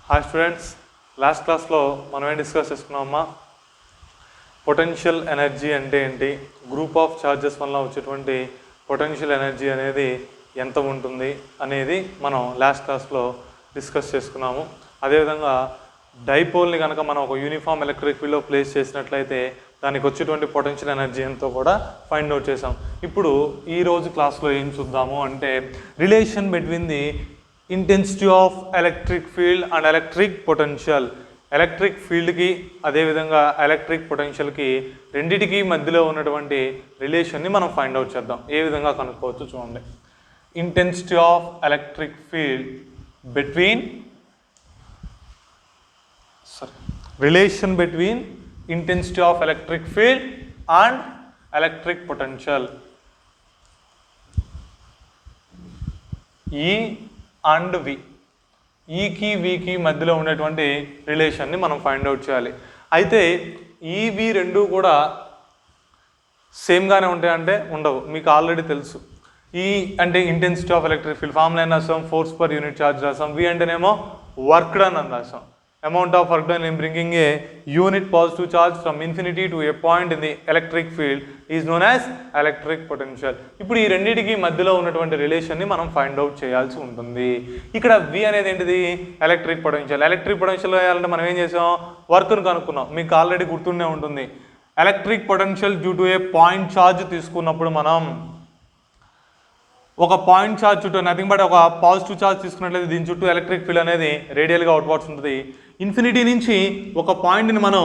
Hi students, last క్లాస్లో మనం ఏం డిస్కస్ చేసుకున్నామమ్మా, పొటెన్షియల్ ఎనర్జీ అంటే ఏంటి, గ్రూప్ ఆఫ్ ఛార్జెస్ వల్ల వచ్చేటువంటి పొటెన్షియల్ ఎనర్జీ అనేది ఎంత ఉంటుంది అనేది మనం లాస్ట్ క్లాస్లో డిస్కస్ చేసుకున్నాము. అదేవిధంగా డైపోల్ని కనుక మనం ఒక యూనిఫామ్ ఎలక్ట్రిక్ ఫీల్డ్లో ప్లేస్ చేసినట్లయితే దానికి వచ్చేటువంటి పొటెన్షియల్ ఎనర్జీ ఎంతో కూడా ఫైండ్ అవుట్ చేసాం. ఇప్పుడు ఈరోజు క్లాస్లో ఏం చూద్దాము అంటే relation between the intensity of electric field and electric potential. Electric ఫీల్డ్కి అదేవిధంగా ఎలక్ట్రిక్ పొటెన్షియల్కి రెండిటికి మధ్యలో ఉన్నటువంటి రిలేషన్ని మనం ఫైండ్ అవుట్ చేద్దాం. ఏ విధంగా కనుక్కోవచ్చు చూడండి. Intensity of electric field between relation between intensity of electric field and electric potential. E and V, ఈకి వీకి మధ్యలో ఉండేటువంటి రిలేషన్ని మనం ఫైండ్ అవుట్ చేయాలి. అయితే ఈవి రెండు కూడా సేమ్గానే ఉంటాయంటే ఉండవు, మీకు ఆల్రెడీ తెలుసు. ఈ అంటే intensity of electric field formula ఏం రాసాం, ఫోర్స్ పర్ యూనిట్ ఛార్జ్ రాసాం. వి అంటేనేమో వర్క్ డన్ అని రాసాం. Amount of work done in bringing a unit positive charge from infinity to a point in the electric field is known as electric potential. ఇప్పుడు ఈ రెండింటికి మధ్యలో ఉన్నటువంటి రిలేషన్ని మనం ఫైండ్ అవుట్ చేయాల్సి ఉంటుంది. ఇక్కడ V అనేది ఏంటిది, ఎలక్ట్రిక్ పొటెన్షియల్. ఎలక్ట్రిక్ పొటెన్షియల్ వేయాలంటే మనం ఏం చేసాం, వర్క్ను కనుక్కున్నాం. మీకు ఆల్రెడీ గుర్తుండే ఉంటుంది. Electric potential due to a point charge తీసుకున్నప్పుడు మనం ఒక పాయింట్ ఛార్జ్ చుట్టూ నథింగ్ బట్ ఒక పాజిటివ్ ఛార్జ్ తీసుకున్నట్లయితే దీని చుట్టూ ఎలక్ట్రిక్ ఫీల్డ్ అనేది రేడియల్గా అవుట్వర్డ్స్ ఉంటుంది. ఇన్ఫినిటీ నుంచి ఒక పాయింట్ని మనం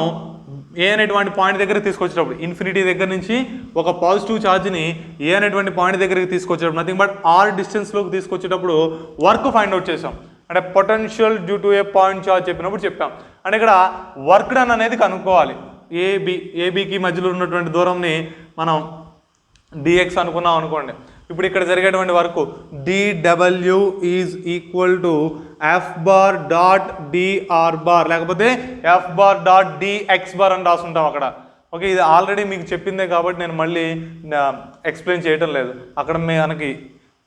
ఏ అనేటువంటి పాయింట్ దగ్గరికి తీసుకొచ్చేటప్పుడు, ఇన్ఫినిటీ దగ్గర నుంచి ఒక పాజిటివ్ ఛార్జ్ని ఏ అనేటువంటి పాయింట్ దగ్గరికి తీసుకొచ్చేటప్పుడు నథింగ్ బట్ ఆర్ డిస్టెన్స్లోకి తీసుకొచ్చేటప్పుడు వర్క్ ఫైండ్ అవుట్ చేసాం. అంటే potential due to a point charge చెప్పినప్పుడు చెప్పాం. అంటే ఇక్కడ వర్క్ డన్ అనేది కనుక్కోవాలి. ఏబికి మధ్యలో ఉన్నటువంటి దూరంని మనం dx అనుకున్నాం అనుకోండి. ఇప్పుడు ఇక్కడ జరిగేటువంటి work dw is equal to F bar dot dr bar లేకపోతే F bar dot dx bar అని రాసుంటాం అక్కడ. ఓకే, ఇది ఆల్రెడీ మీకు చెప్పిందే కాబట్టి నేను మళ్ళీ ఎక్స్ప్లెయిన్ చేయటం లేదు. అక్కడ మనకి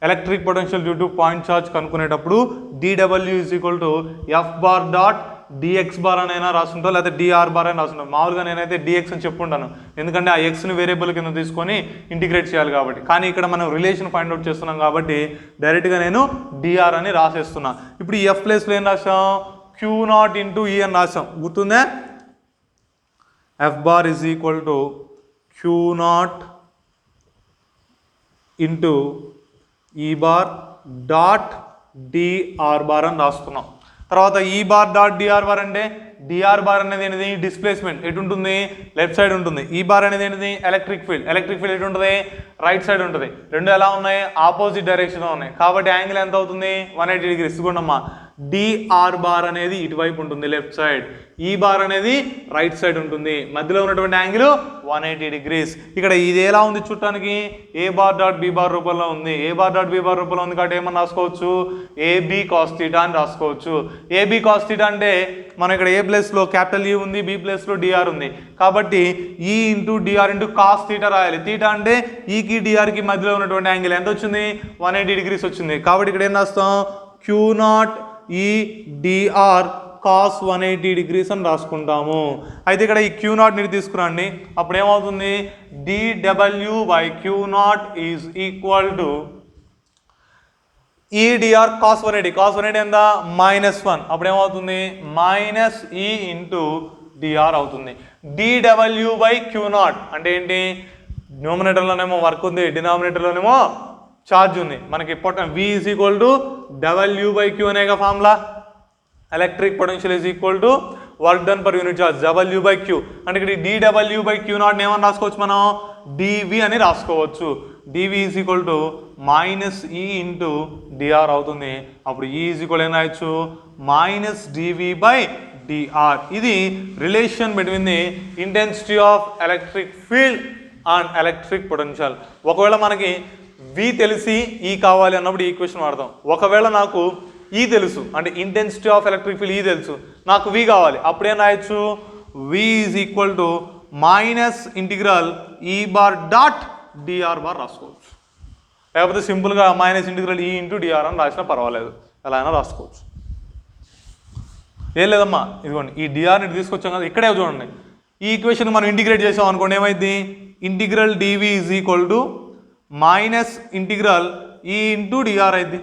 electric potential due to point charge కనుక్కునేటప్పుడు dw is equal to F bar dot dx bar అనైనా రాసుంటాం, లేదా dr బార్ అని రాసుంటాం. మామూలుగా నేనైతే dx అని చెప్పుంటాను, ఎందుకంటే ఆ ఎక్స్ని వేరియబుల్ కింద తీసుకొని ఇంటిగ్రేట్ చేయాలి కాబట్టి. కానీ ఇక్కడ మనం రిలేషన్ ఫైండ్ అవుట్ చేస్తున్నాం కాబట్టి డైరెక్ట్గా నేను dr అని రాసేస్తున్నా. ఇప్పుడు ఈ ఎఫ్ ప్లేస్లో ఏం రాసాం, Q0 ఇంటూ ఈ అని రాసాం. గుర్తుందే, F bar is equal to Q0 into E bar dot dr bar అని రాసుకున్నాం. తర్వాత E bar dot dr bar అంటే dr బార్ అనేది ఏంటిది, డిస్ప్లేస్మెంట్ ఎటు ఉంటుంది, లెఫ్ట్ సైడ్ ఉంటుంది. ఈ బార్ అనేది ఏంటిది, ఎలక్ట్రిక్ ఫీల్డ్. ఎలక్ట్రిక్ ఫీల్డ్ ఎటు ఉంటుంది, రైట్ సైడ్ ఉంటుంది. రెండు ఎలా ఉన్నాయి, ఆపోజిట్ డైరెక్షన్లో ఉన్నాయి. కాబట్టి యాంగిల్ ఎంత అవుతుంది, 180 డిగ్రీస్. ఇదిగోండమ్మా, dr బార్ అనేది ఇటువైపు ఉంటుంది, లెఫ్ట్ సైడ్. ఈ బార్ అనేది రైట్ సైడ్ ఉంటుంది. మధ్యలో ఉన్నటువంటి యాంగిల్ 180 డిగ్రీస్. ఇక్కడ ఇది ఎలా ఉంది చూడటానికి, ఏ బార్ డాట్ బి బార్ రూపంలో ఉంది. ఏ బార్ డాట్ బి బార్ రూపంలో ఉంది కాబట్టి ఏమని రాసుకోవచ్చు, ఏబి కాస్ థీటా అని రాసుకోవచ్చు. ఏబి కాస్ థీటా అంటే మనం ఇక్కడ ఏ ప్లేస్లో క్యాపిటల్ ఈ ఉంది, బి ప్లేస్లో డిఆర్ ఉంది కాబట్టి E into dr into cos theta రాయాలి. థీటా అంటే ఈకి డిఆర్కి మధ్యలో ఉన్నటువంటి యాంగిల్ ఎంత వచ్చింది, 180 డిగ్రీస్ వచ్చింది. కాబట్టి ఇక్కడ ఏం రాస్తాం, Q0 ఈ డిఆర్ కాస్ 180 డిగ్రీస్ అని రాసుకుంటాము. అయితే ఇక్కడ ఈ Q0 ని తీసుకురండి, అప్పుడు ఏమవుతుంది, dw by Q0 is equal to ఈ డిఆర్ కాస్ 180. కాస్ 180 ఎంత, -1. అప్పుడు ఏమవుతుంది, మైనస్ ఈ ఇంటూ డిఆర్ అవుతుంది. dw బై Q0 అంటే ఏంటి, న్యూమరేటర్లోనేమో వర్క్ ఉంది, డినామినేటర్లోనేమో ఛార్జ్ ఉంది. మనకి V is equal to w by Q అనేగా formula. Electric potential is equal to work done per unit charge w by Q. అంటే ఇక్కడ dw బై Q0 ఏమని రాసుకోవచ్చు మనం, dv అని రాసుకోవచ్చు. dv is equal to minus ఈ ఇంటూ dr అవుతుంది. అప్పుడు ఈ ఈజ్ ఈక్వల్ ఏం రాయొచ్చు, మైనస్ dv బై dr. ఇది relation between the intensity of electric field and electric potential. ఒకవేళ మనకి V తెలిసి ఈ కావాలి అన్నప్పుడు ఈక్వేషన్ వాడతాం. ఒకవేళ నాకు ఈ తెలుసు అంటే ఇంటెన్సిటీ ఆఫ్ ఎలక్ట్రిక్ ఫీల్డ్ ఈ తెలుసు, నాకు V కావాలి, అప్పుడేం రాయొచ్చు, V is equal to minus integral E bar dot dr bar రాసుకోవచ్చు. లేకపోతే సింపుల్గా minus integral E into DR అని రాసినా పర్వాలేదు, ఎలా అయినా రాసుకోవచ్చు. ఏం లేదమ్మా, ఇదిగోండి ఈ డిఆర్ని తీసుకొచ్చాం కదా, ఇక్కడే చూడండి ఈ ఈక్వేషన్ మనం ఇంటిగ్రేట్ చేసాం అనుకోండి, ఏమైంది integral dV is equal to minus integral E into dr అయింది.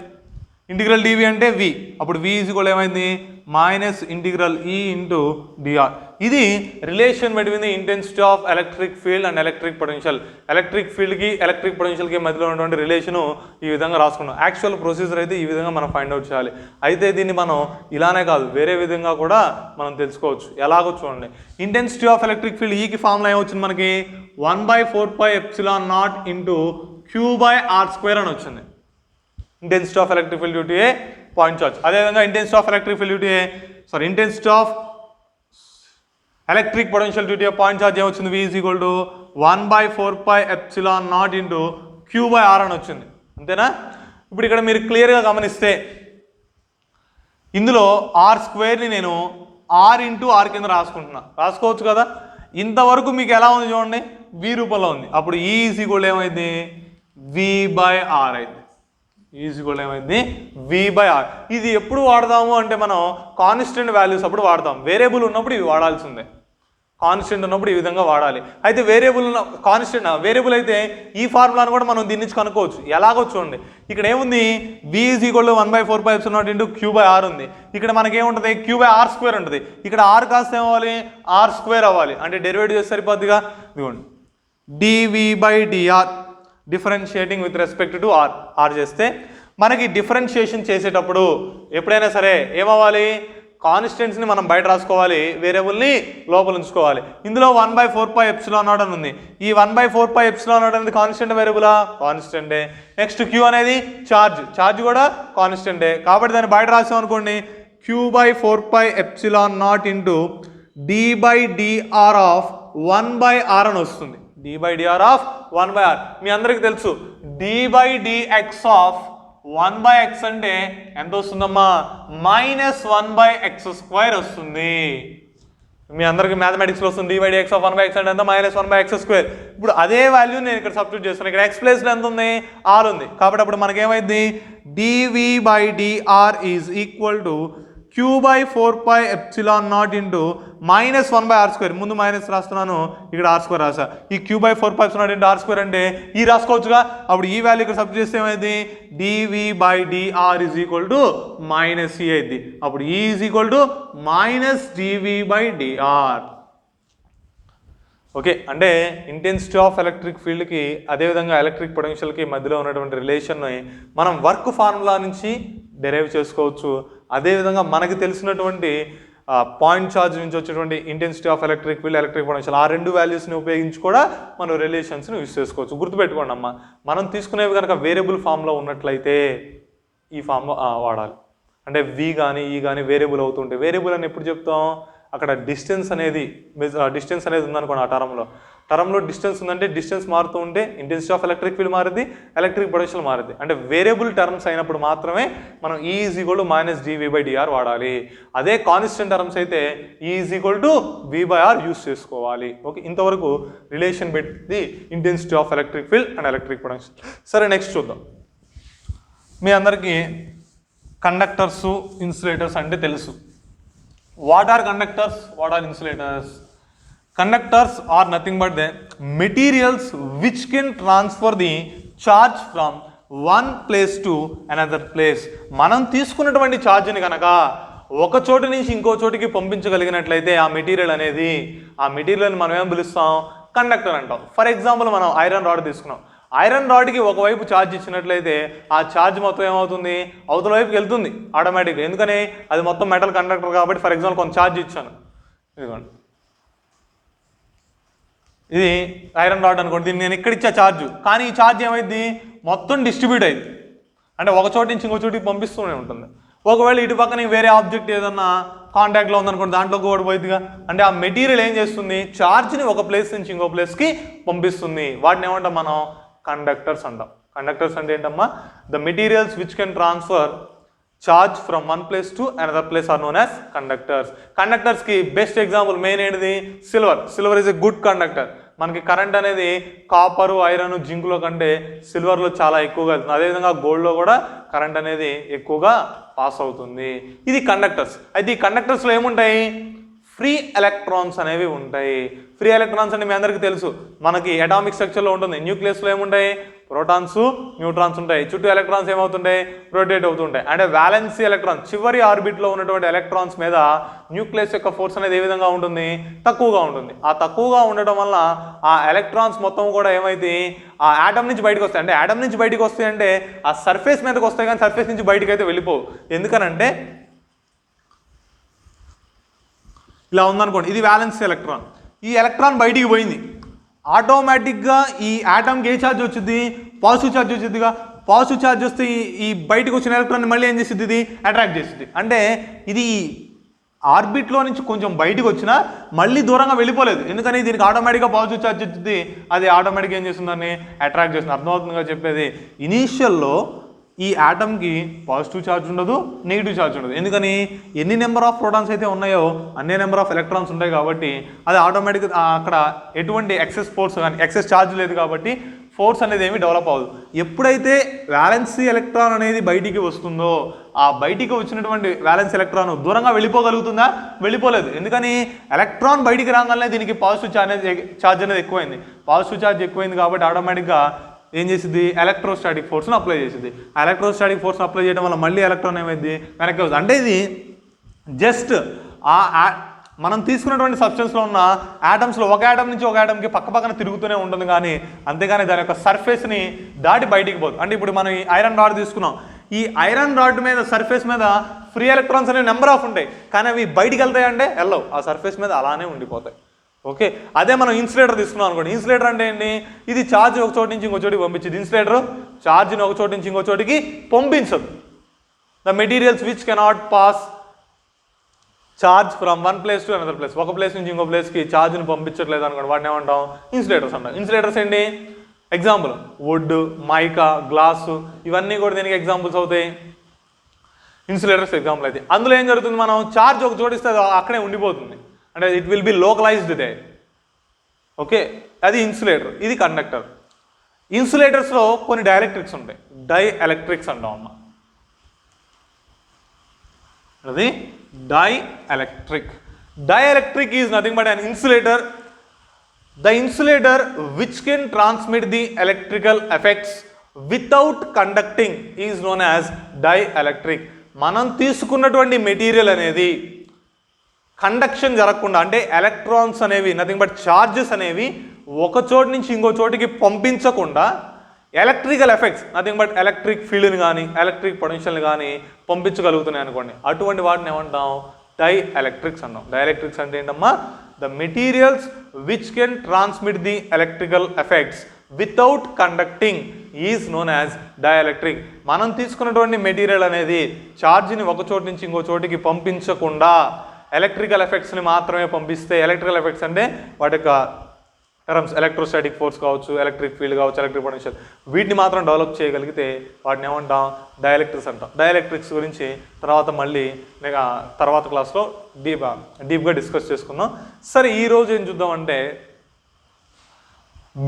ఇంటిగ్రల్ డివి అంటే వి, అప్పుడు వి ఈజ్ ఈక్వల్ ఏమైంది minus integral E into dr. ఇది relation between the intensity of electric field and electric potential. Electric ఫీల్డ్కి electric పొటెన్షియల్కి మధ్యలో ఉన్నటువంటి relation ఈ విధంగా రాసుకున్నాం. యాక్చువల్ ప్రొసీజర్ అయితే ఈ విధంగా మనం ఫైండ్ అవుట్ చేయాలి. అయితే దీన్ని మనం ఇలానే కాదు వేరే విధంగా కూడా మనం తెలుసుకోవచ్చు. ఎలాగో చూడండి, ఇంటెన్సిటీ ఆఫ్ ఎలక్ట్రిక్ ఫీల్డ్ ఈకి ఫార్ములా ఏమొచ్చింది మనకి 1/4πε0 ఇంటూ Q/r² అని వచ్చింది. Intensity of electric field due to a point charge. అదేవిధంగా intensity of electric field due to a intensity of electric potential due to a point charge ఏమొచ్చింది V is equal to 1/4πε0 into Q/r అని వచ్చింది. అంతేనా? ఇప్పుడు ఇక్కడ మీరు క్లియర్గా గమనిస్తే ఇందులో r²ని నేను r ఇంటూ r కింద రాసుకోవచ్చు కదా. ఇంతవరకు మీకు ఎలా ఉంది చూడండి, v రూపంలో ఉంది. అప్పుడు E ఈజ్ ఈక్వల్ ఏమైంది V/r అయింది. ఈజ్వల్ ఏమైంది V/r. ఇది ఎప్పుడు వాడదాము అంటే మనం కాన్స్టెంట్ వాల్యూస్ అప్పుడు వాడతాం. వేరియబుల్ ఉన్నప్పుడు ఇవి వాడాల్సిందే. కాన్స్టెంట్ ఉన్నప్పుడు ఈ విధంగా వాడాలి. అయితే వేరియబుల్ అయితే ఈ ఫార్ములాను కూడా మనం దీని నుంచి కనుక్కోవచ్చు. ఎలాగో చూడండి, ఇక్కడ ఏముంది V is equal to 1/4πε0 into Q/r ఉంది. ఇక్కడ మనకేముంటుంది Q/r² ఉంటుంది. ఇక్కడ r కాస్త ఏమవ్వాలి r² అవ్వాలి. అంటే డెరివేటివ్ చేస్తే సరిపోద్దిగా. ఇదిగోండి dV/dr differentiating with respect to r చేస్తే మనకి డిఫరెన్షియేషన్ చేసేటప్పుడు ఎప్పుడైనా సరే ఏమవ్వాలి, కాన్స్టెంట్స్ని మనం బయట రాసుకోవాలి, వేరియబుల్ని లోపల ఉంచుకోవాలి. ఇందులో 1/4πε0 అని ఉంది. ఈ 1/4πε0 అనేది కాన్స్టెంట్ వేరియబులా? కాన్స్టెంటే. నెక్స్ట్ Q అనేది ఛార్జ్ కూడా కాన్స్టెంటే. కాబట్టి దాన్ని బయట రాసాం అనుకోండి, Q/4πε0 into d/dr of 1/r అని వస్తుంది. d/dr of 1/r. మీ అందరికి తెలుసు d/dx ఆఫ్ 1/x అంటే ఎంత వస్తుందమ్మా -1/x² వస్తుంది. మీ అందరికి మ్యాథమెటిక్స్లో వస్తుంది d/dx ఆఫ్ 1/x అంటే ఎంత -1/x². ఇప్పుడు అదే వాల్యూ నేను ఇక్కడ సబ్స్టిట్యూట్ చేస్తాను. ఇక్కడ x ప్లేస్లో ఎంత ఉంది r ఉంది. కాబట్టి అప్పుడు మనకేమైంది dV/dr is equal to Q/4πε0 into -1/r². ముందు మైనస్ రాస్తున్నాను, ఇక్కడ r² రాసా. ఈ Q/4πε0 ఇంటూ r² అంటే ఈ రాసుకోవచ్చుగా. అప్పుడు ఈ వాల్యూ ఇక్కడ సబ్స్టిట్యూట్ చేస్తే ఏమైంది dV/dr is equal to -e అయింది. అప్పుడు E is equal to -dV/dr. Okay, అంటే ఇంటెన్సిటీ ఆఫ్ ఎలక్ట్రిక్ ఫీల్డ్కి అదేవిధంగా ఎలక్ట్రిక్ పొటెన్షియల్కి మధ్యలో ఉన్నటువంటి రిలేషన్ని మనం వర్క్ ఫార్ములా నుంచి డెరైవ్ చేసుకోవచ్చు. అదేవిధంగా మనకి తెలిసినటువంటి పాయింట్ ఛార్జ్ నుంచి వచ్చేటువంటి intensity of electric field, electric potential ఆ రెండు వాల్యూస్ని ఉపయోగించి కూడా మనం రిలేషన్స్ని యూజ్ చేసుకోవచ్చు. గుర్తుపెట్టుకోండి అమ్మా, మనం తీసుకునేవి కనుక వేరియబుల్ ఫామ్లో ఉన్నట్లయితే ఈ ఫామ్లో వాడాలి. అంటే V కానీ E కానీ వేరియబుల్ అవుతుంటే, వేరియబుల్ అని ఎప్పుడు చెప్తాం, అక్కడ డిస్టెన్స్ అనేది ఉందనుకోండి. ఆ టర్మ్లో డిస్టెన్స్ ఉందంటే డిస్టెన్స్ మారుతూ ఉంటే ఇంటెన్సిటీ ఆఫ్ ఎలక్ట్రిక్ ఫీల్డ్ మారుద్ది, ఎలక్ట్రిక్ పొటెన్షియల్ మారుద్ది. అంటే వేరియబుల్ టర్మ్స్ అయినప్పుడు మాత్రమే మనం E is equal to -dV/dr వాడాలి. అదే కాన్స్టెంట్ టర్మ్స్ అయితే E is equal to V/r use చేసుకోవాలి. ఓకే, ఇంతవరకు relation between the intensity of electric field and electric potential. సరే, నెక్స్ట్ చూద్దాం. మీ అందరికీ కండక్టర్స్, ఇన్సులేటర్స్ అంటే తెలుసు. What are conductors, what are insulators? Conductors are nothing but the materials which can transfer the charge from one place to another place. మనం తీసుకున్నటువంటి ఛార్జ్ని కనుక ఒక చోటు నుంచి ఇంకో చోటికి పంపించగలిగినట్లయితే ఆ మెటీరియల్ని మనం ఏం పిలుస్తాం, కండక్టర్ అంటాం. ఫర్ ఎగ్జాంపుల్ మనం ఐరన్ రాడ్ తీసుకున్నాం. ఐరన్ రాడ్కి ఒకవైపు ఛార్జ్ ఇచ్చినట్లయితే ఆ ఛార్జ్ మొత్తం ఏమవుతుంది, అవతల వైపుకి వెళ్తుంది ఆటోమేటిక్గా. ఎందుకని, అది మొత్తం మెటల్ కండక్టర్ కాబట్టి. ఫర్ ఎగ్జాంపుల్ కొంత ఛార్జ్ ఇచ్చాను, ఇదిగోండి ఇది ఐరన్ రాడ్ అనుకోండి, దీన్ని నేను ఇక్కడ ఇచ్చా ఛార్జ్, కానీ ఈ ఛార్జ్ ఏమైంది మొత్తం డిస్ట్రిబ్యూట్ అయింది. అంటే ఒక చోటు నుంచి ఇంకో చోటికి పంపిస్తూనే ఉంటుంది. ఒకవేళ ఇటు పక్కన వేరే ఆబ్జెక్ట్ ఏదన్నా కాంటాక్ట్లో ఉందనుకోండి, దాంట్లోకి కూడా పోయిద్దిగా. అంటే ఆ మెటీరియల్ ఏం చేస్తుంది, ఛార్జ్ని ఒక ప్లేస్ నుంచి ఇంకో ప్లేస్కి పంపిస్తుంది. వాటిని ఏమంటాం మనం, కండక్టర్స్ అంటాం. కండక్టర్స్ అంటే ఏంటమ్మా, the materials which can transfer charge from one place to another place are known as conductors. Conductors ki best example main ఏంటిది, silver. Silver is a good conductor. మనకి కరెంట్ అనేది కాపరు, ఐరన్, జింక్లో కంటే సిల్వర్లో చాలా ఎక్కువగా వెళ్తుంది. అదేవిధంగా గోల్డ్లో కూడా కరెంట్ అనేది ఎక్కువగా పాస్ అవుతుంది. ఇది కండక్టర్స్. అయితే ఈ కండక్టర్స్లో ఏముంటాయి? ఫ్రీ ఎలక్ట్రాన్స్ అనేవి ఉంటాయి. ఫ్రీ ఎలక్ట్రాన్స్ అంటే మీ అందరికీ తెలుసు, మనకి అటామిక్ స్ట్రక్చర్లో ఉంటుంది. న్యూక్లియస్లో ఏముంటాయి? ప్రోటాన్స్, న్యూట్రాన్స్ ఉంటాయి. చుట్టూ ఎలక్ట్రాన్స్ ఏమవుతుంటాయి? రొటేట్ అవుతుంటాయి. అంటే వ్యాలెన్సీ ఎలక్ట్రాన్, చివరి ఆర్బిట్లో ఉన్నటువంటి ఎలక్ట్రాన్స్ మీద న్యూక్లియస్ యొక్క ఫోర్స్ అనేది ఏ విధంగా ఉంటుంది? తక్కువగా ఉంటుంది. ఆ తక్కువగా ఉండటం వల్ల ఆ ఎలక్ట్రాన్స్ మొత్తం కూడా ఏమైతే ఆ యాటమ్ నుంచి బయటకు వస్తాయి. అంటే యాటమ్ నుంచి బయటకు వస్తాయి అంటే ఆ సర్ఫేస్ మీదకి వస్తాయి, కానీ సర్ఫేస్ నుంచి బయటకు అయితే వెళ్ళిపోవు. ఎందుకనంటే ఇలా ఉందనుకోండి, ఇది వ్యాలెన్స్ ఎలక్ట్రాన్. ఈ ఎలక్ట్రాన్ బయటికి పోయింది, ఆటోమేటిక్గా ఈ యాటమ్కి ఏ ఛార్జ్ వచ్చింది? పాజిటివ్ ఛార్జ్ వచ్చిందిగా. పాజిటివ్ ఛార్జ్ వస్తే ఈ బయటకు వచ్చిన ఎలక్ట్రాన్ మళ్ళీ ఏం చేస్తుంది? ఇది అట్రాక్ట్ చేస్తుంది. అంటే ఇది ఆర్బిట్లో నుంచి కొంచెం బయటకు వచ్చినా మళ్ళీ దూరంగా వెళ్ళిపోలేదు. ఎందుకని దీనికి ఆటోమేటిక్గా పాజిటివ్ ఛార్జ్ వచ్చింది, అది ఆటోమేటిక్గా ఏం చేస్తుందని అట్రాక్ట్ చేస్తుంది. అర్థమవుతుందిగా చెప్పేది? ఇనీషియల్లో ఈ యాటమ్కి పాజిటివ్ ఛార్జ్ ఉండదు, నెగిటివ్ ఛార్జ్ ఉండదు. ఎందుకని ఎన్ని నెంబర్ ఆఫ్ ప్రోటాన్స్ అయితే ఉన్నాయో అన్ని నెంబర్ ఆఫ్ ఎలక్ట్రాన్స్ ఉంటాయి కాబట్టి అది ఆటోమేటిక్గా అక్కడ ఎటువంటి ఎక్సెస్ ఫోర్స్ కానీ ఎక్సెస్ ఛార్జ్ లేదు కాబట్టి ఫోర్స్ అనేది ఏమి డెవలప్ అవ్వదు. ఎప్పుడైతే వ్యాలెన్సీ ఎలక్ట్రాన్ అనేది బయటికి వస్తుందో ఆ బయటికి వచ్చినటువంటి వ్యాలెన్స్ ఎలక్ట్రాన్ దూరంగా వెళ్ళిపోగలుగుతుందా? వెళ్ళిపోలేదు. ఎందుకని ఎలక్ట్రాన్ బయటికి రాగానే దీనికి పాజిటివ్ ఛార్జ్ అనేది ఎక్కువైంది. పాజిటివ్ ఛార్జ్ ఎక్కువైంది కాబట్టి ఆటోమేటిక్గా ఏం చేసింది? ఎలక్ట్రోస్టాటిక్ ఫోర్స్ను అప్లై చేసింది. ఎలక్ట్రోస్టాటిక్ ఫోర్స్ను అప్లై చేయడం వల్ల మళ్ళీ ఎలక్ట్రాన్ ఏమైంది? వెనక్కి వస్తుంది. అంటే ఇది జస్ట్ మనం తీసుకున్నటువంటి సబ్స్టెన్స్లో ఉన్న యాటమ్స్లో ఒక యాటమ్ నుంచి ఒక యాటమ్కి పక్క పక్కన తిరుగుతూనే ఉంటుంది, కానీ అంతేగాని దాని యొక్క సర్ఫేస్ని దాటి బయటికి పోదు. అంటే ఇప్పుడు మనం ఈ ఐరన్ రాడ్ తీసుకున్నాం, ఈ ఐరన్ రాడ్ మీద సర్ఫేస్ మీద ఫ్రీ ఎలక్ట్రాన్స్ అనేవి నెంబర్ ఆఫ్ ఉంటాయి, కానీ అవి బయటికి వెళ్తాయంటే వెళ్ళవు, ఆ సర్ఫేస్ మీద అలానే ఉండిపోతాయి. ఓకే, అదే మనం ఇన్సులేటర్ తీసుకున్నాం అనుకోండి. ఇన్సులేటర్ అంటే ఏంటి? ఇది ఛార్జ్ ఒక చోటు నుంచి ఇంకో చోటికి పంపించింది. ఇన్సులేటర్ ఛార్జ్ని ఒక చోటు నుంచి ఇంకో చోటికి పంపించదు. The materials which cannot pass charge from one place to another place. ఒక ప్లేస్ నుంచి ఇంకో ప్లేస్కి ఛార్జ్ని పంపించట్లేదు అనుకోండి, వాటిని ఏమంటాం? ఇన్సులేటర్స్ అంటాం. ఇన్సులేటర్స్ ఏంటి? ఎగ్జాంపుల్ వుడ్, మైకా, గ్లాసు, ఇవన్నీ కూడా దీనికి ఎగ్జాంపుల్స్ అవుతాయి. ఇన్సులేటర్స్ ఎగ్జాంపుల్ అయితే అందులో ఏం జరుగుతుంది? మనం ఛార్జ్ ఒక చోటు ఇస్తే అక్కడే ఉండిపోతుంది, అంటే ఇట్ విల్ బి లోకలైజ్డ్ దే. ఓకే, అది ఇన్సులేటర్. ఇది కండక్టర్. ఇన్సులేటర్స్లో కొన్ని డైఎలక్ట్రిక్స్ ఉంటాయి, డై ఎలక్ట్రిక్స్ అంటాం అమ్మ. అది dielectric. Dielectric is nothing but an insulator. The insulator which can transmit the electrical effects without conducting is known as dielectric. మనం తీసుకున్నటువంటి మెటీరియల్ అనేది కండక్షన్ జరగకుండా, అంటే ఎలక్ట్రాన్స్ అనేవి నథింగ్ బట్ చార్జెస్ అనేవి ఒక చోటు నుంచి ఇంకో చోటికి పంపించకుండా electrical effects nothing but electric ఫీల్డ్ని కానీ ఎలక్ట్రిక్ పొటెన్షియల్ని కానీ పంపించగలుగుతున్నాయి అనుకోండి, అటువంటి వాటిని ఏమంటాం? డైఎలక్ట్రిక్స్ అంటాం. డైఎలక్ట్రిక్స్ అంటే ఏంటమ్మా? The materials which can transmit the electrical effects without conducting is known as dielectric. మనం తీసుకున్నటువంటి మెటీరియల్ అనేది ఛార్జ్ని ఒక చోటు నుంచి ఇంకో చోటికి పంపించకుండా ఎలక్ట్రికల్ ఎఫెక్ట్స్ని మాత్రమే పంపిస్తే, ఎలక్ట్రికల్ ఎఫెక్ట్స్ అంటే వాటి యొక్క టర్మ్స్ ఎలక్ట్రోస్టాటిక్ ఫోర్స్ కావచ్చు, ఎలక్ట్రిక్ ఫీల్డ్ కావచ్చు, ఎలక్ట్రిక్ పొటెన్షియల్, వీటిని మాత్రం డెవలప్ చేయగలిగితే వాటిని ఏమంటాం? డైఎలక్ట్రిక్స్ అంటాం. డైఎలక్ట్రిక్స్ గురించి తర్వాత మళ్ళీ తర్వాత క్లాస్లో డీప్గా డిస్కస్ చేసుకుందాం. సరే, ఈరోజు ఏం చూద్దామంటే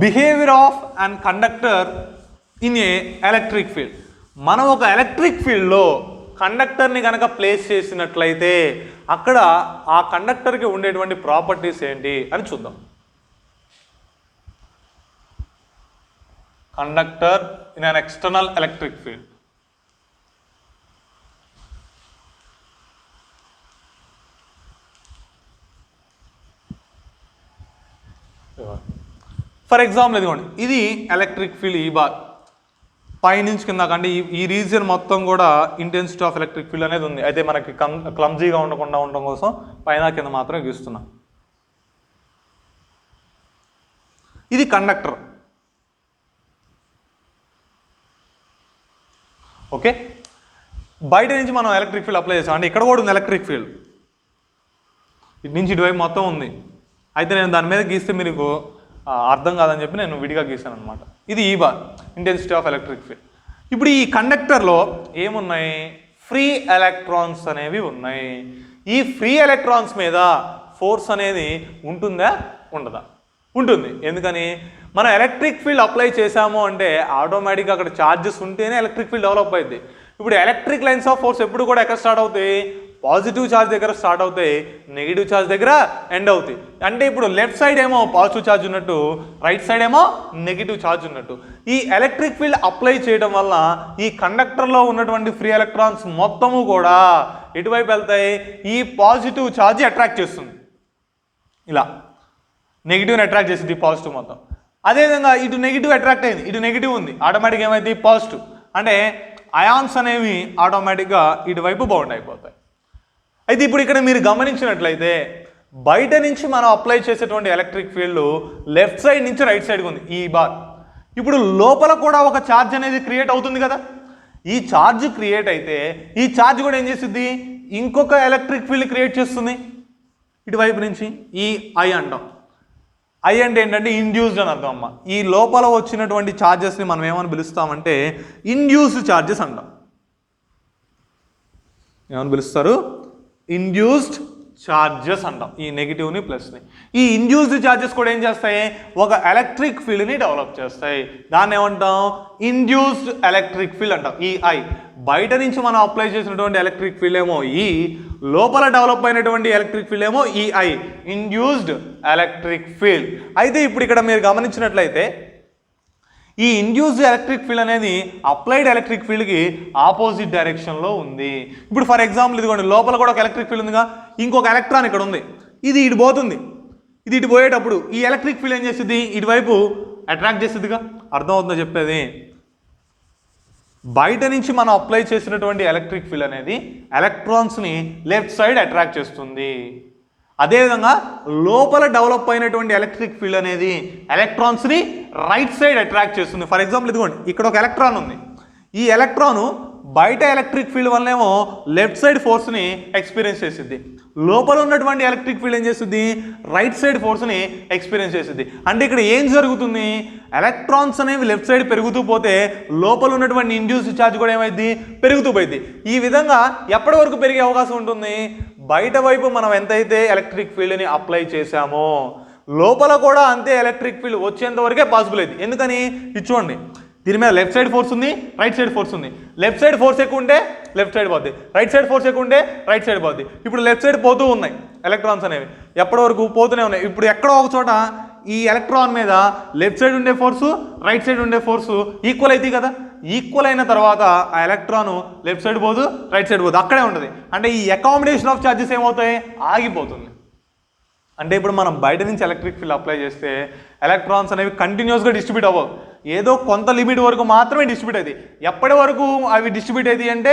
behaviour of and conductor in a electric field. మనం ఒక ఎలక్ట్రిక్ ఫీల్డ్లో కండక్టర్ని కనుక ప్లేస్ చేసినట్లయితే అక్కడ ఆ కండక్టర్కి ఉండేటువంటి ప్రాపర్టీస్ ఏంటి అని చూద్దాం. Conductor in an external electric field. For example ఇదిగోండి, ఇది ఎలక్ట్రిక్ ఫీల్డ్. ఈ బార్ పైనుంచి కింద అంటే ఈ రీజియన్ మొత్తం కూడా ఇంటెన్సిటీ ఆఫ్ ఎలక్ట్రిక్ ఫీల్డ్ అనేది ఉంది. అయితే మనకి క్లమ్జీగా ఉండకుండా ఉండడం కోసం పైన కింద మాత్రమే గీస్తున్నాం. ఇది కండక్టర్. ఓకే, బయట నుంచి మనం ఎలక్ట్రిక్ ఫీల్డ్ అప్లై చేసాం, అంటే ఇక్కడ కూడా ఉంది ఎలక్ట్రిక్ ఫీల్డ్, ఇటు నుంచి ఇటువైపు మొత్తం ఉంది. అయితే నేను దాని మీద గీస్తే మీకు అర్థం కాదని చెప్పి నేను విడిగా గీసాను అనమాట. ఇది ఈ bar intensity of electric field. ఇప్పుడు ఈ కండక్టర్లో ఏమున్నాయి? ఫ్రీ ఎలక్ట్రాన్స్ అనేవి ఉన్నాయి. ఈ ఫ్రీ ఎలక్ట్రాన్స్ మీద ఫోర్స్ అనేది ఉంటుందా ఉండదా? ఉంటుంది. ఎందుకని మనం ఎలక్ట్రిక్ ఫీల్డ్ అప్లై చేసాము అంటే ఆటోమేటిక్గా అక్కడ ఛార్జెస్ ఉంటేనే ఎలక్ట్రిక్ ఫీల్డ్ డెవలప్ అవుతుంది. ఇప్పుడు ఎలక్ట్రిక్ లైన్స్ ఆఫ్ ఫోర్స్ ఎప్పుడు కూడా ఎక్కడ స్టార్ట్ అవుతాయి? పాజిటివ్ ఛార్జ్ దగ్గర స్టార్ట్ అవుతాయి, నెగిటివ్ ఛార్జ్ దగ్గర ఎండ్ అవుతాయి. అంటే ఇప్పుడు లెఫ్ట్ సైడ్ ఏమో పాజిటివ్ ఛార్జ్ ఉన్నట్టు, రైట్ సైడ్ ఏమో నెగిటివ్ ఛార్జ్ ఉన్నట్టు. ఈ ఎలక్ట్రిక్ ఫీల్డ్ అప్లై చేయడం వల్ల ఈ కండక్టర్లో ఉన్నటువంటి ఫ్రీ ఎలక్ట్రాన్స్ మొత్తము కూడా ఎటువైపు వెళ్తాయి? ఈ పాజిటివ్ ఛార్జ్ అట్రాక్ట్ చేస్తుంది. ఇలా నెగిటివ్ని అట్రాక్ట్ చేసింది పాజిటివ్ మొత్తం. అదేవిధంగా ఇటు నెగిటివ్ అట్రాక్ట్ అయింది, ఇటు నెగిటివ్ ఉంది, ఆటోమేటిక్గా ఏమైంది? పాజిటివ్. అంటే అయాన్స్ అనేవి ఆటోమేటిక్గా ఇటువైపు బౌండ్ అయిపోతాయి. అయితే ఇప్పుడు ఇక్కడ మీరు గమనించినట్లయితే బయట నుంచి మనం అప్లై చేసేటువంటి ఎలక్ట్రిక్ ఫీల్డ్ లెఫ్ట్ సైడ్ నుంచి రైట్ సైడ్కి ఉంది ఈ బార్. ఇప్పుడు లోపల కూడా ఒక ఛార్జ్ అనేది క్రియేట్ అవుతుంది కదా. ఈ ఛార్జ్ క్రియేట్ అయితే ఈ ఛార్జ్ కూడా ఏం చేస్తుంది? ఇంకొక ఎలక్ట్రిక్ ఫీల్డ్ క్రియేట్ చేస్తుంది ఇటువైపు నుంచి. ఈ ఐ అంటాం. ఐ అంటే ఏంటంటే ఇండ్యూస్డ్ అని అర్థం అమ్మ. ఈ లోపల వచ్చినటువంటి ఛార్జెస్ని మనం ఏమని పిలుస్తామంటే ఇండ్యూస్డ్ ఛార్జెస్ అంటాం. ఏమని పిలుస్తారు? ఇండ్యూస్డ్ ఛార్జెస్ అంటాం ఈ నెగిటివ్ని ప్లస్ని. ఈ ఇండ్యూస్డ్ ఛార్జెస్ కూడా ఏం చేస్తాయి? ఒక ఎలక్ట్రిక్ ఫీల్డ్ని డెవలప్ చేస్తాయి. దాన్ని ఏమంటాం? ఇండ్యూస్డ్ ఎలక్ట్రిక్ ఫీల్డ్ అంటాం. ఈ ఐ బయట నుంచి మనం అప్లై చేసినటువంటి ఎలక్ట్రిక్ ఫీల్డ్ ఏమో ఈ, లోపల డెవలప్ అయినటువంటి ఎలక్ట్రిక్ ఫీల్డ్ ఏమో ఈ ఐ, ఇండ్యూస్డ్ ఎలక్ట్రిక్ ఫీల్డ్. అయితే ఇప్పుడు ఇక్కడ మీరు గమనించినట్లయితే ఈ ఇండ్యూస్డ్ ఎలక్ట్రిక్ ఫీల్డ్ అనేది అప్లైడ్ ఎలక్ట్రిక్ ఫీల్డ్కి ఆపోజిట్ డైరెక్షన్లో ఉంది. ఇప్పుడు ఫర్ ఎగ్జాంపుల్ ఇదిగోండి, లోపల కూడా ఒక ఎలక్ట్రిక్ ఫీల్డ్ ఉందిగా, ఇంకొక ఎలక్ట్రాన్ ఇక్కడ ఉంది, ఇది ఇటు పోతుంది. ఇది ఇటు పోయేటప్పుడు ఈ ఎలక్ట్రిక్ ఫీల్డ్ ఏం చేస్తుంది? ఇటువైపు అట్రాక్ట్ చేస్తుందిగా. అర్థమవుతుందో చెప్పేది? బయట నుంచి మనం అప్లై చేసినటువంటి ఎలక్ట్రిక్ ఫీల్డ్ అనేది ఎలక్ట్రాన్స్ని లెఫ్ట్ సైడ్ అట్రాక్ట్ చేస్తుంది. అదేవిధంగా లోపల డెవలప్ అయినటువంటి ఎలక్ట్రిక్ ఫీల్డ్ అనేది ఎలక్ట్రాన్స్ని రైట్ సైడ్ అట్రాక్ట్ చేస్తుంది. ఫర్ ఎగ్జాంపుల్ ఇదిగోండి, ఇక్కడ ఒక ఎలక్ట్రాన్ ఉంది. ఈ ఎలక్ట్రాను బయట ఎలక్ట్రిక్ ఫీల్డ్ వల్లేమో లెఫ్ట్ సైడ్ ఫోర్స్ని ఎక్స్పీరియన్స్ చేస్తుంది, లోపల ఉన్నటువంటి ఎలక్ట్రిక్ ఫీల్డ్ ఏం చేస్తుంది? రైట్ సైడ్ ఫోర్స్ని ఎక్స్పీరియన్స్ చేస్తుంది. అంటే ఇక్కడ ఏం జరుగుతుంది? ఎలక్ట్రాన్స్ అనేవి లెఫ్ట్ సైడ్ పెరుగుతూ పోతే లోపల ఉన్నటువంటి ఇండ్యూస్డ్ ఛార్జ్ కూడా ఏమైంది? పెరుగుతూ పోయింది. ఈ విధంగా ఎప్పటి వరకు పెరిగే అవకాశం ఉంటుంది? బయట వైపు మనం ఎంతైతే ఎలక్ట్రిక్ ఫీల్డ్ని అప్లై చేశామో లోపల కూడా అంతే ఎలక్ట్రిక్ ఫీల్డ్ వచ్చేంత వరకే పాసిబుల్ అయింది. ఎందుకని? ఇది చూడండి, దీని మీద లెఫ్ట్ సైడ్ ఫోర్స్ ఉంది, రైట్ సైడ్ ఫోర్స్ ఉంది. లెఫ్ట్ సైడ్ ఫోర్స్ ఎక్కువ ఉంటే లెఫ్ట్ సైడ్ పోద్ది, రైట్ సైడ్ ఫోర్స్ ఎక్కువ ఉంటే రైట్ సైడ్ పోద్ది. ఇప్పుడు లెఫ్ట్ సైడ్ పోతూ ఉన్నాయి ఎలక్ట్రాన్స్ అనేవి, ఎప్పటి వరకు పోతూనే ఉన్నాయి. ఇప్పుడు ఎక్కడో ఒక చోట ఈ ఎలక్ట్రాన్ మీద లెఫ్ట్ సైడ్ ఉండే ఫోర్సు, రైట్ సైడ్ ఉండే ఫోర్సు ఈక్వల్ అవుతాయి కదా. ఈక్వల్ అయిన తర్వాత ఆ ఎలక్ట్రాన్ లెఫ్ట్ సైడ్ పోదు, రైట్ సైడ్ పోదు, అక్కడే ఉంటుంది. అంటే ఈ అకామిడేషన్ ఆఫ్ ఛార్జెస్ ఏమవుతాయి? ఆగిపోతుంది. అంటే ఇప్పుడు మనం బయట నుంచి ఎలక్ట్రిక్ ఫీల్డ్ అప్లై చేస్తే ఎలక్ట్రాన్స్ అనేవి కంటిన్యూస్గా డిస్ట్రిబ్యూట్ అవ్వవు, ఏదో కొంత లిమిట్ వరకు మాత్రమే డిస్ట్రిబ్యూట్ అవుతాయి. ఎప్పటి వరకు అవి డిస్ట్రిబ్యూట్ అవుతాయి అంటే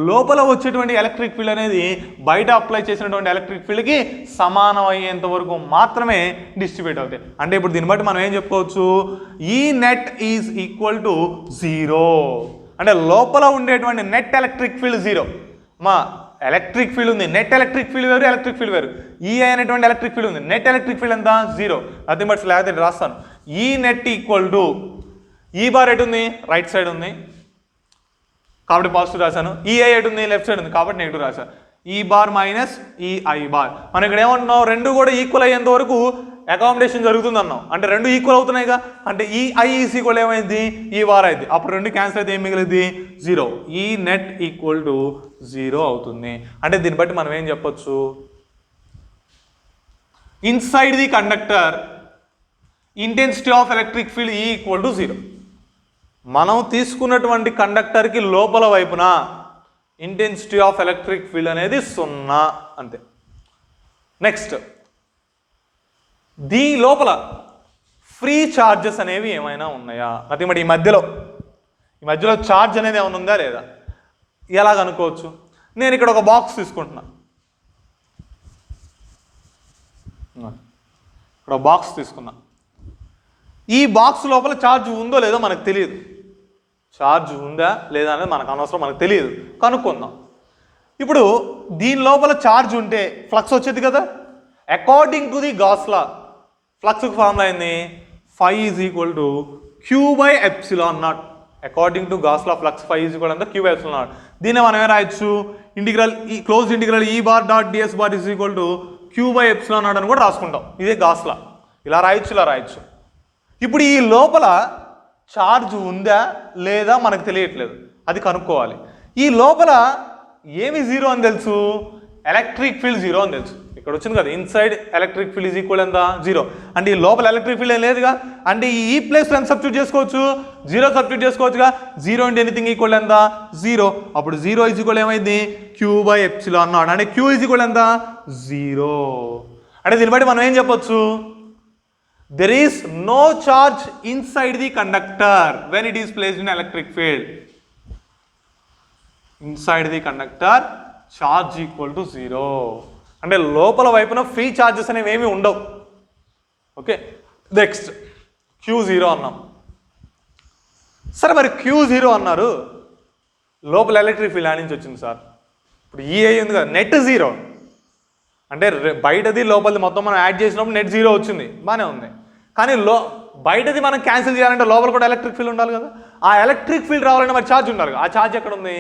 లోపల వచ్చేటువంటి ఎలక్ట్రిక్ ఫీల్డ్ అనేది బయట అప్లై చేసినటువంటి ఎలక్ట్రిక్ ఫీల్డ్కి సమానం అయ్యేంత వరకు మాత్రమే డిస్ట్రిబ్యూట్ అవుతాయి. అంటే ఇప్పుడు దీన్ని బట్టి మనం ఏం చెప్పుకోవచ్చు? ఈ నెట్ ఈజ్ ఈక్వల్ టు 0. అంటే లోపల ఉండేటువంటి నెట్ ఎలక్ట్రిక్ ఫీల్డ్ 0. మా ఎలక్ట్రిక్ ఫీల్డ్ ఉంది, నెట్ ఎలక్ట్రిక్ ఫీల్డ్ వేరు, ఎలక్ట్రిక్ ఫీల్డ్ వేరు. ఈ అనేటువంటి ఎలక్ట్రిక్ ఫీల్డ్ ఉంది, నెట్ ఎలక్ట్రిక్ ఫీల్డ్ ఎంత? 0. నథింగ్ బట్ లేకపోతే రాస్తాను. ఈ నెట్ ఈక్వల్ టు ఈ బార్ ఎటు ఉంది? రైట్ సైడ్ ఉంది కాబట్టి పాజిటివ్ రాశాను. ఈ ఐ ఎటు ఉంది? లెఫ్ట్ సైడ్ ఉంది కాబట్టి నెగిటివ్ రాశాను. ఈ బార్ మైనస్ ఈ ఐ బార్. మనం ఇక్కడ ఏమంటున్నాం? రెండు కూడా ఈక్వల్ అయ్యేంత వరకు అకామిడేషన్ జరుగుతుంది అన్నాం. అంటే రెండు ఈక్వల్ అవుతున్నాయిగా. అంటే ఈ ఐ ఈజ్ ఈక్వల్ ఏమైంది? ఈ బార్ అయింది. అప్పుడు రెండు క్యాన్సిల్ అయితే ఏం మిగిలింది? 0. ఈ నెట్ ఈక్వల్ టు 0 అవుతుంది. అంటే దీన్ని బట్టి మనం ఏం చెప్పొచ్చు? Inside the conductor intensity of electric field ఈ ఈక్వల్ టు 0. మనం తీసుకున్నటువంటి కండక్టర్కి లోపల వైపున ఇంటెన్సిటీ ఆఫ్ ఎలక్ట్రిక్ ఫీల్డ్ అనేది 0 అంతే. నెక్స్ట్, దీని లోపల ఫ్రీ ఛార్జెస్ అనేవి ఏమైనా ఉన్నాయా? నథింగ్ బట్ ఈ మధ్యలో ఛార్జ్ అనేది ఏమైనా ఉందా లేదా? ఎలా కనుక్కోవచ్చు? నేను ఇక్కడ ఒక బాక్స్ తీసుకుంటున్నా, ఇక్కడ బాక్స్ తీసుకున్నా. ఈ బాక్స్ లోపల ఛార్జ్ ఉందో లేదో మనకు తెలియదు. ఛార్జ్ ఉందా లేదా అనేది మనకు అనవసరం, మనకు తెలియదు, కనుక్కుందాం. ఇప్పుడు దీని లోపల ఛార్జ్ ఉంటే ఫ్లక్స్ వచ్చేది కదా. According to the Gauss law ఫ్లక్స్కి ఫార్ములా అయింది phi is equal to Q/ε0. According to Gauss law flux phi is equal అంతా Q/ε0. దీన్ని మనం ఏం రాయొచ్చు? Integral E close integral E bar dot DS bar is equal to Q/ε0 అని కూడా రాసుకుంటాం. ఇదే గాస్ లా. ఇలా రాయొచ్చు, ఇలా రాయొచ్చు. ఇప్పుడు ఈ లోపల ఛార్జ్ ఉందా లేదా మనకు తెలియట్లేదు, అది కనుక్కోవాలి. ఈ లోపల ఏమి జీరో అని తెలుసు, ఎలక్ట్రిక్ ఫీల్డ్ జీరో అని తెలుసు. ఇక్కడ వచ్చింది కదా, inside electric field is equal ఎంత, జీరో. అంటే ఈ లోపల ఎలక్ట్రిక్ ఫీల్డ్ ఏం లేదుగా, అంటే ఈ ప్లేస్ ఎంత సబ్స్టిట్యూట్ చేసుకోవచ్చు, జీరో సబ్స్టిట్యూట్ చేసుకోవచ్చుగా. జీరో ఇంటూ ఎనీథింగ్ ఈక్వల్ ఎంత, జీరో. అప్పుడు జీరో ఈజ్ ఈక్వల్ ఏమైంది, క్యూ బై ఎప్సిలాన్ అన్నాడు. అంటే క్యూ ఈజ్ ఈక్వల్ ఎంత, జీరో. అంటే దీన్ని బట్టి మనం ఏం చెప్పొచ్చు, there is no charge inside the conductor when it is placed in electric field. Inside the conductor charge equal to 0. అంటే లోపల వైపున ఫ్రీ చార్జెస్ అనేవి ఏమి ఉండవు. ఓకే, నెక్స్ట్ Q0 అన్నాం. సరే మరి Q0 అన్నారు, లోపల ఎలక్ట్రిక్ ఫీల్డ్ ఆడ నుంచి వచ్చింది సార్. ఇప్పుడు ఈ ఉంది కదా, నెట్ జీరో. అంటే బయటది లోపలిది మొత్తం మనం యాడ్ చేసినప్పుడు నెట్ జీరో వచ్చింది, బాగానే ఉంది. కానీ బయటది మనం క్యాన్సిల్ చేయాలంటే లోపల కూడా ఎలక్ట్రిక్ ఫీల్డ్ ఉండాలి కదా. ఆ ఎలక్ట్రిక్ ఫీల్డ్ రావాలంటే మరి ఛార్జ్ ఉండాలి. ఆ ఛార్జ్ ఎక్కడ ఉంది,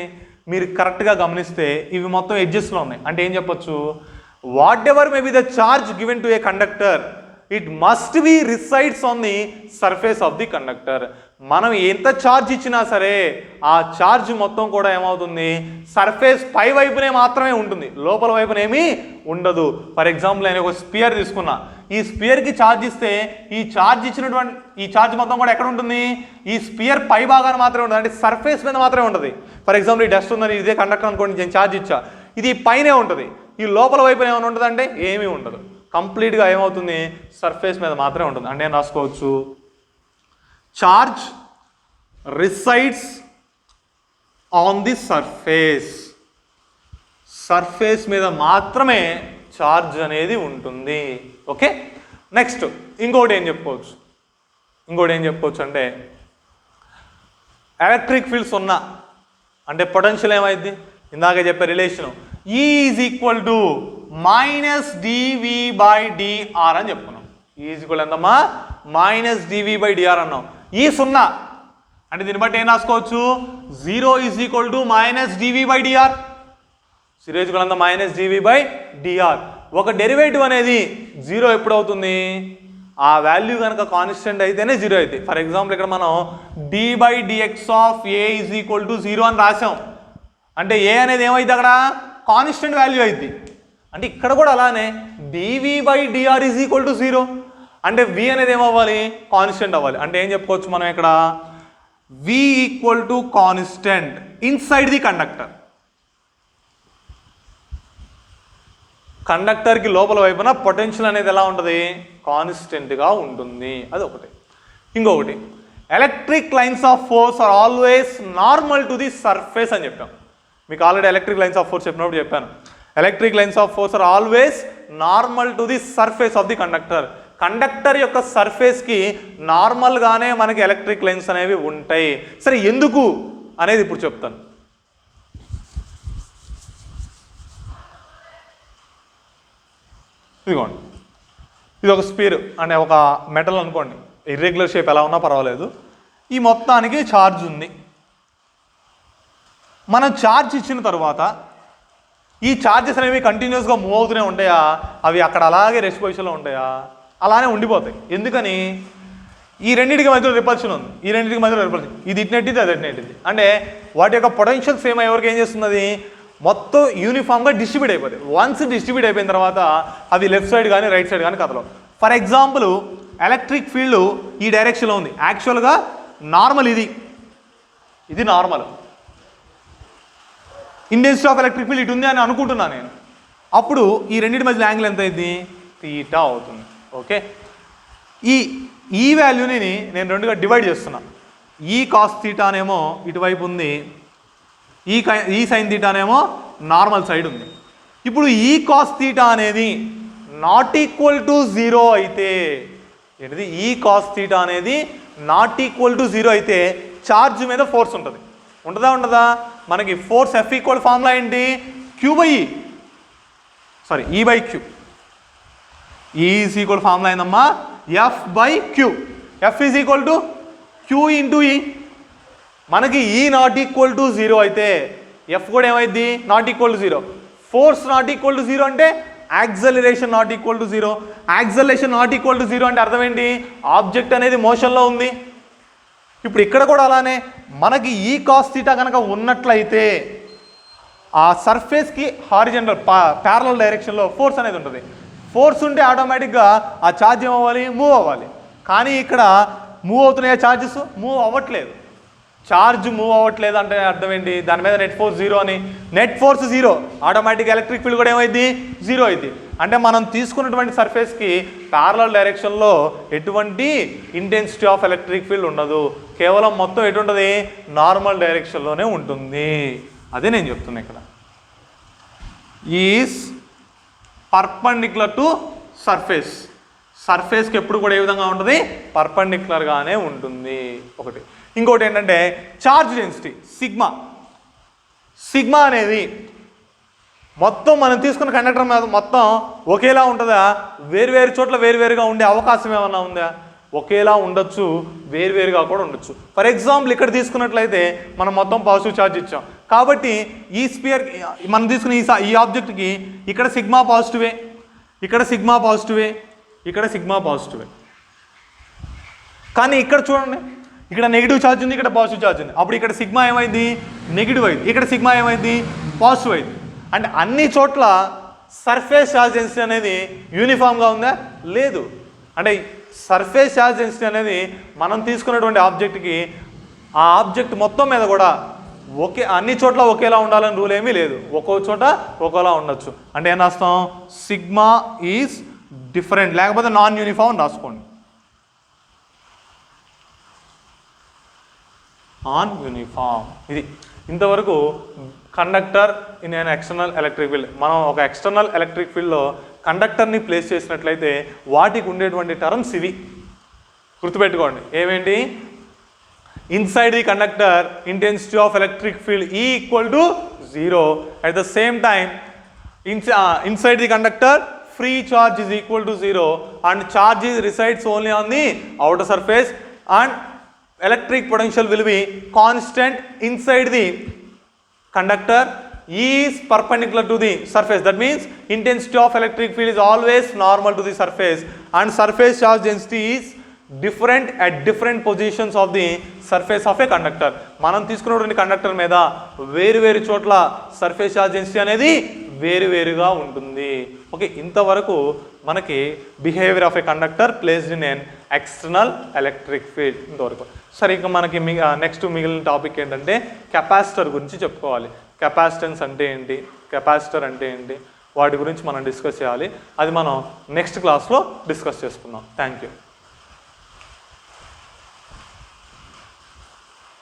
మీరు కరెక్ట్గా గమనిస్తే ఇవి మొత్తం ఎడ్జెస్లో ఉన్నాయి. అంటే ఏం చెప్పొచ్చు, what ever may be the charge given to A conductor, it must be resides on the surface of the conductor. మనం ఎంత ఛార్జ్ ఇచ్చినా సరే ఆ ఛార్జ్ మొత్తం కూడా ఏమవుతుంది, సర్ఫేస్ పై వైపునే మాత్రమే ఉంటుంది, లోపల వైపున ఏమీ ఉండదు. ఫర్ ఎగ్జాంపుల్ నేను ఒక స్పియర్ తీసుకున్నా, ఈ స్పియర్కి ఛార్జ్ ఇస్తే ఈ ఛార్జ్ ఇచ్చినటువంటి ఈ ఛార్జ్ మొత్తం కూడా ఎక్కడ ఉంటుంది, ఈ స్పియర్ పై భాగాన్ని మాత్రమే ఉంటుంది, అంటే సర్ఫేస్ మీద మాత్రమే ఉంటుంది. ఫర్ ఎగ్జాంపుల్ ఈ డస్ట్ ఉందని ఇదే కండక్టర్ అనుకోండి, నేను ఛార్జ్ ఇచ్చా, ఇది పైనే ఉంటుంది, ఈ లోపల వైపున ఏమైనా ఉంటుంది అంటే ఏమీ ఉండదు, కంప్లీట్గా ఏమవుతుంది, సర్ఫేస్ మీద మాత్రమే ఉంటుంది. అంటే నేను రాసుకోవచ్చు, charge resides on the surface, surface మీద మాత్రమే చార్జ్ అనేది ఉంటుంది. ఓకే, నెక్స్ట్ ఇంకోటి ఏం చెప్పుకోవచ్చు అంటే ఎలక్ట్రిక్ ఫీల్డ్స్ ఉన్నా అంటే పొటెన్షియల్ ఏమైంది, ఇందాక చెప్పే relation E is equal to minus dV by dr అని చెప్పుకున్నాం. E ఈజ్ ఈక్వల్ ఎంతమ్మా, మైనస్ డివి బై డిఆర్ అన్నాం. ఈ సున్నా అంటే దీన్ని బట్టి ఏం రాసుకోవచ్చు, zero is equal to minus dV by dr. Zero is equal ఎంత, మైనస్ డివి బై డిఆర్. ఒక డెరివేటివ్ అనేది జీరో ఎప్పుడు అవుతుంది, ఆ వాల్యూ కనుక కాన్స్టెంట్ అయితేనే జీరో అవుతుంది. ఫర్ ఎగ్జాంపుల్ ఇక్కడ మనం d by dx of A is equal to zero అని రాసాం. అంటే ఏ అనేది ఏమైంది, అక్కడ కాన్స్టెంట్ వాల్యూ అయింది. అంటే ఇక్కడ కూడా అలానే DV by DR is equal to zero. అంటే వి అనేది ఏమవ్వాలి, కాన్స్టెంట్ అవ్వాలి. అంటే ఏం చెప్పుకోవచ్చు మనం ఇక్కడ, V equal to constant inside the conductor. కండక్టర్కి లోపల వైపున పొటెన్షియల్ అనేది ఎలా ఉంటుంది, కాన్స్టెంట్గా ఉంటుంది. అది ఒకటి. ఇంకొకటి, electric lines of force are always normal to the surface అని చెప్పాం. మీకు already electric lines of force చెప్పినప్పుడు చెప్పాను. Electric lines of force are always normal to the surface of the conductor. Conductor యొక్క సర్ఫేస్కి నార్మల్గానే మనకి ఎలక్ట్రిక్ లైన్స్ అనేవి ఉంటాయి. సరే ఎందుకు అనేది ఇప్పుడు చెప్తాను. ఇదిగోండి, ఇది ఒక స్పియర్ అంటే ఒక మెటల్ అనుకోండి, ఇర్రెగ్యులర్ షేప్ ఎలా ఉన్నా పర్వాలేదు. ఈ మొత్తానికి ఛార్జ్ ఉంది. మనం ఛార్జ్ ఇచ్చిన తర్వాత ఈ ఛార్జెస్ అనేవి కంటిన్యూస్గా మూవ్ అవుతూనే ఉంటాయా, అవి అక్కడ అలాగే రెస్ట్ పొజిషన్లో ఉంటాయా, అలానే ఉండిపోతాయి. ఎందుకని, ఈ రెండింటికి మధ్యలో రిపల్షన్ ఉంది, ఈ రెండింటికి మధ్యలో రిపల్షన్, ఇది ఇట్నెట్టిది అది ఎట్నెట్టిది. అంటే వాటి యొక్క పొటెన్షియల్ సేమ్ అయ్యేవరకు ఏం చేస్తుంది, మొత్తం యూనిఫామ్గా డిస్ట్రిబ్యూట్ అయిపోతాయి. వన్స్ డిస్ట్రిబ్యూట్ అయిపోయిన తర్వాత అవి లెఫ్ట్ సైడ్ కానీ రైట్ సైడ్ కానీ కదలవు. ఫర్ ఎగ్జాంపుల్ ఎలక్ట్రిక్ ఫీల్డ్ ఈ డైరెక్షన్లో ఉంది, యాక్చువల్గా నార్మల్ ఇది normal, intensity of electric field ఇటు ఉంది అని అనుకుంటున్నాను నేను. అప్పుడు ఈ రెండింటి మధ్య యాంగిల్ ఎంత అయింది, తీటా అవుతుంది. ఓకే, ఈ వాల్యూని నేను రెండుగా డివైడ్ చేస్తున్నాను. ఈ కాస్ తీటానేమో ఇటువైపు ఉంది, ఈ సైన్ తీటానేమో నార్మల్ సైడ్ ఉంది. ఇప్పుడు ఈ కాస్ తీటా అనేది నాట్ ఈక్వల్ టు జీరో అయితే, ఏంటిది, ఈ కాస్ తీటా అనేది నాట్ ఈక్వల్ టు జీరో అయితే ఛార్జ్ మీద ఫోర్స్ ఉంటుంది. ఉంటుందా ఉండదా, మనకి ఫోర్స్ ఎఫ్ ఈక్వల్ ఫార్ములా ఏంటి, Q by E, sorry E by Q. E is equal formula ఏందమ్మా, F by Q. F is equal to Q into E. మనకి E not equal to zero అయితే F కూడా ఏమైంది, not equal to zero. Force not equal to zero అంటే acceleration not equal to 0. Acceleration not equal to 0 అంటే అర్థం ఏంటి? Object అనేది మోషన్లో ఉంది. ఇప్పుడు ఇక్కడ కూడా అలానే మనకి ఈ కాస్ థీటా కనుక ఉన్నట్లయితే ఆ సర్ఫేస్కి హారిజంటల్ ప్యారలల్ డైరెక్షన్లో ఫోర్స్ అనేది ఉంటుంది. ఫోర్స్ ఉంటే ఆటోమేటిక్గా ఆ ఛార్జ్ ఏమవ్వాలి? మూవ్ అవ్వాలి. కానీ ఇక్కడ మూవ్ అవుతున్నాయా ఛార్జెస్? మూవ్ అవ్వట్లేదు. ఛార్జ్ మూవ్ అవ్వట్లేదు అంటే అర్థం ఏంటి? దాని మీద నెట్ ఫోర్స్ 0 అని. Net force 0, automatic electric field కూడా ఏమైంది? 0 అయింది. అంటే మనం తీసుకున్నటువంటి సర్ఫేస్కి ప్యారలల్ డైరెక్షన్లో ఎటువంటి ఇంటెన్సిటీ ఆఫ్ ఎలక్ట్రిక్ ఫీల్డ్ ఉండదు. కేవలం మొత్తం ఎటు ఉంటుంది? నార్మల్ డైరెక్షన్లోనే ఉంటుంది. అదే నేను చెప్తున్నా ఇక్కడ. Is perpendicular to surface. సర్ఫేస్కి ఎప్పుడు కూడా ఏ విధంగా ఉంటుంది? పర్పెండిక్యులర్గానే ఉంటుంది. ఒకటి. ఇంకోటి ఏంటంటే ఛార్జ్ డెన్సిటీ సిగ్మా. సిగ్మా అనేది మొత్తం మనం తీసుకున్న కండక్టర్ మీద మొత్తం ఒకేలా ఉంటుందా? వేరువేరు చోట్ల వేరువేరుగా ఉండే అవకాశం ఏమన్నా ఉందా? ఒకేలా ఉండొచ్చు, వేరువేరుగా కూడా ఉండొచ్చు. ఫర్ ఎగ్జాంపుల్ ఇక్కడ తీసుకున్నట్లయితే మనం మొత్తం పాజిటివ్ ఛార్జ్ ఇచ్చాం కాబట్టి ఈ స్పియర్ మనం తీసుకున్న ఈ ఆబ్జెక్ట్కి ఇక్కడ సిగ్మా పాజిటివే, ఇక్కడ సిగ్మా పాజిటివే, ఇక్కడ సిగ్మా పాజిటివే. కానీ ఇక్కడ చూడండి, ఇక్కడ నెగిటివ్ ఛార్జ్ ఉంది, ఇక్కడ పాజిటివ్ ఛార్జ్ ఉంది. అప్పుడు ఇక్కడ సిగ్మా ఏమైంది? నెగిటివ్ అయింది. ఇక్కడ సిగ్మా ఏమైంది? పాజిటివ్ అయింది. అంటే అన్ని చోట్ల సర్ఫేస్ ఛార్జ్ డెన్సిటీ అనేది యూనిఫామ్గా ఉందా? లేదు. అంటే సర్ఫేస్ ఛార్జ్ డెన్సిటీ అనేది మనం తీసుకున్నటువంటి ఆబ్జెక్ట్కి ఆ ఆబ్జెక్ట్ మొత్తం మీద కూడా అన్ని చోట్ల ఒకేలా ఉండాలని రూల్ ఏమీ లేదు. ఒక్కో చోట ఒకేలా ఉండొచ్చు. అంటే ఏం రాస్తాం? సిగ్మా ఈజ్ డిఫరెంట్, లేకపోతే నాన్ యూనిఫామ్ రాసుకోండి. On uniform. ఇది ఇంతవరకు conductor in an external electric field. మనం ఒక ఎక్స్టర్నల్ ఎలక్ట్రిక్ ఫీల్డ్లో కండక్టర్ని ప్లేస్ చేసినట్లయితే వాటికి ఉండేటువంటి టర్మ్స్ ఇవి గుర్తుపెట్టుకోండి. ఏమేంటి? Inside the conductor intensity of electric field E equal to 0. At the same time inside the conductor free charge is equal to 0 and charge resides only on the outer surface and electric potential will be constant inside the conductor. E is perpendicular to the surface. That means intensity of electric field is always normal to the surface and surface charge density is different at different positions of the surface of a conductor. మనం తీసుకున్నటువంటి conductor మీద వేరు చోట్ల surface charge density అనేది వేరుగా ఉంటుంది. Okay, ఇంతవరకు మనకి behaviour of A conductor placed in N external electric field ఇంతవరకు. సరే, ఇక మనకి నెక్స్ట్ మిగిలిన టాపిక్ ఏంటంటే కెపాసిటర్ గురించి చెప్పుకోవాలి. కెపాసిటెన్స్ అంటే ఏంటి, కెపాసిటర్ అంటే ఏంటి, వాటి గురించి మనం డిస్కస్ చేయాలి. అది మనం నెక్స్ట్ క్లాస్లో డిస్కస్ చేసుకుందాం. Thank you.